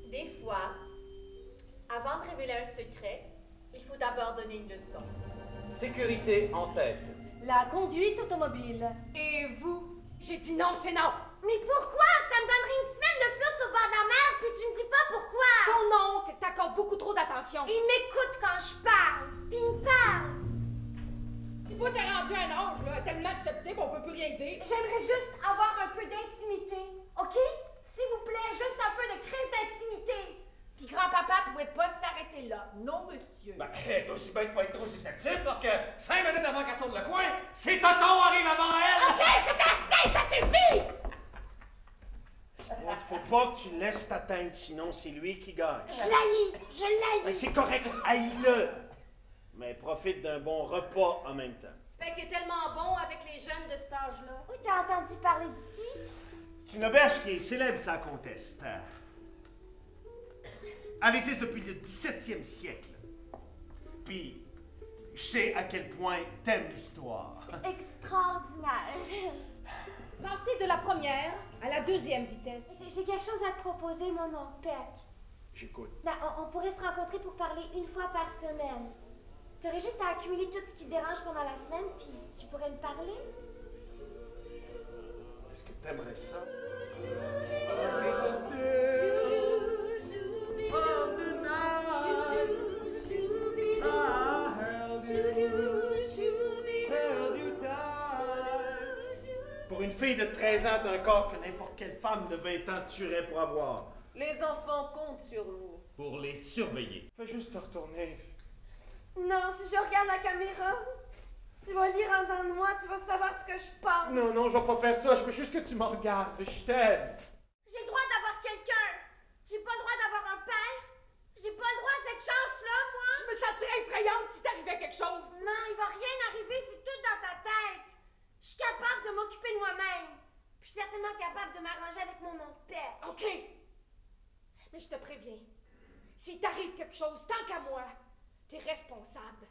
Des fois, avant de révéler un secret, il faut d'abord donner une leçon. Sécurité en tête. La conduite automobile. Et vous? J'ai dit non, c'est non! Mais pourquoi? Ça me donnerait une semaine de plus au bord de la mer, puis tu me dis pas pourquoi! Ton oncle t'accorde beaucoup trop d'attention. Il m'écoute quand je parle, puis il me parle! Puis toi, t'es rendu à un âge, là, tellement susceptible, on peut plus rien dire. J'aimerais juste avoir un peu d'intimité, OK? S'il vous plaît, juste un peu de crise d'intimité! Puis grand-papa pouvait pas s'arrêter là. Non, monsieur. Ben, t'es aussi bien de pas être trop susceptible parce que 5 minutes avant qu'elle tourne le coin, c'est Toton arrive avant elle! OK, c'est assez, ça suffit! Il faut pas que tu laisses t'atteindre, sinon c'est lui qui gagne. Je l'haïs! C'est correct, haïs-le. Mais profite d'un bon repas en même temps. Fait qu'il est tellement bon avec les jeunes de cet âge-là. Oui, t'as entendu parler d'ici? C'est une auberge qui est célèbre sans conteste. Elle existe depuis le 17e siècle. Puis, je sais à quel point t'aimes l'histoire. C'est extraordinaire. Passez de la première à la deuxième vitesse. J'ai quelque chose à te proposer, mon oncle Peck. J'écoute. Ben, on pourrait se rencontrer pour parler une fois par semaine. T'aurais juste à accumuler tout ce qui te dérange pendant la semaine, puis tu pourrais me parler. Est-ce que t'aimerais ça? Pour une fille de 13 ans, t'as un corps que n'importe quelle femme de 20 ans tuerait pour avoir. Les enfants comptent sur vous. Pour les surveiller. Fais juste te retourner. Non, si je regarde la caméra, tu vas lire en dedans de moi, tu vas savoir ce que je pense. Non, non, je vais pas faire ça. Je veux juste que tu me regardes. Je t'aime. J'ai le droit d'avoir quelqu'un. J'ai pas le droit d'avoir un père. J'ai pas le droit à cette chance-là, moi. Je me sentirais effrayante si t'arrivait quelque chose. Non, il va rien arriver, c'est tout dans ta tête. Je suis capable de m'occuper de moi-même. Puis je suis certainement capable de m'arranger avec mon oncle Père. OK. Mais je te préviens, s'il t'arrive quelque chose, tant qu'à moi, t'es responsable.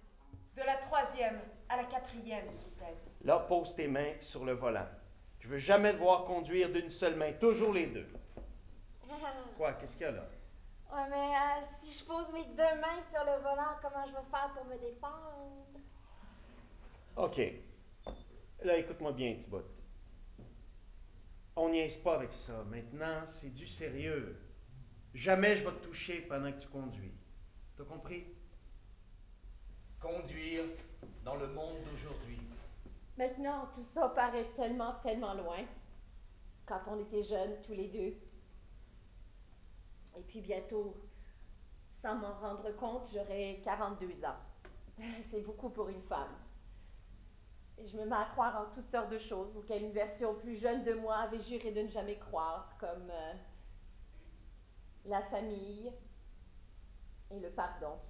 De la 3e à la 4e vitesse. Là, pose tes mains sur le volant. Je veux jamais te voir conduire d'une seule main, toujours les deux. Quoi, qu'est-ce qu'il y a là? Ouais, mais si je pose mes deux mains sur le volant, comment je vais faire pour me défendre? OK. Là, écoute-moi bien, Thibaut. On niaise pas avec ça. Maintenant, c'est du sérieux. Jamais je vais te toucher pendant que tu conduis. T'as compris? Conduire dans le monde d'aujourd'hui. Maintenant, tout ça paraît tellement, tellement loin. Quand on était jeunes, tous les deux. Et puis bientôt, sans m'en rendre compte, j'aurai 42 ans. C'est beaucoup pour une femme. Et je me mets à croire en toutes sortes de choses auxquelles une version plus jeune de moi avait juré de ne jamais croire, comme la famille et le pardon.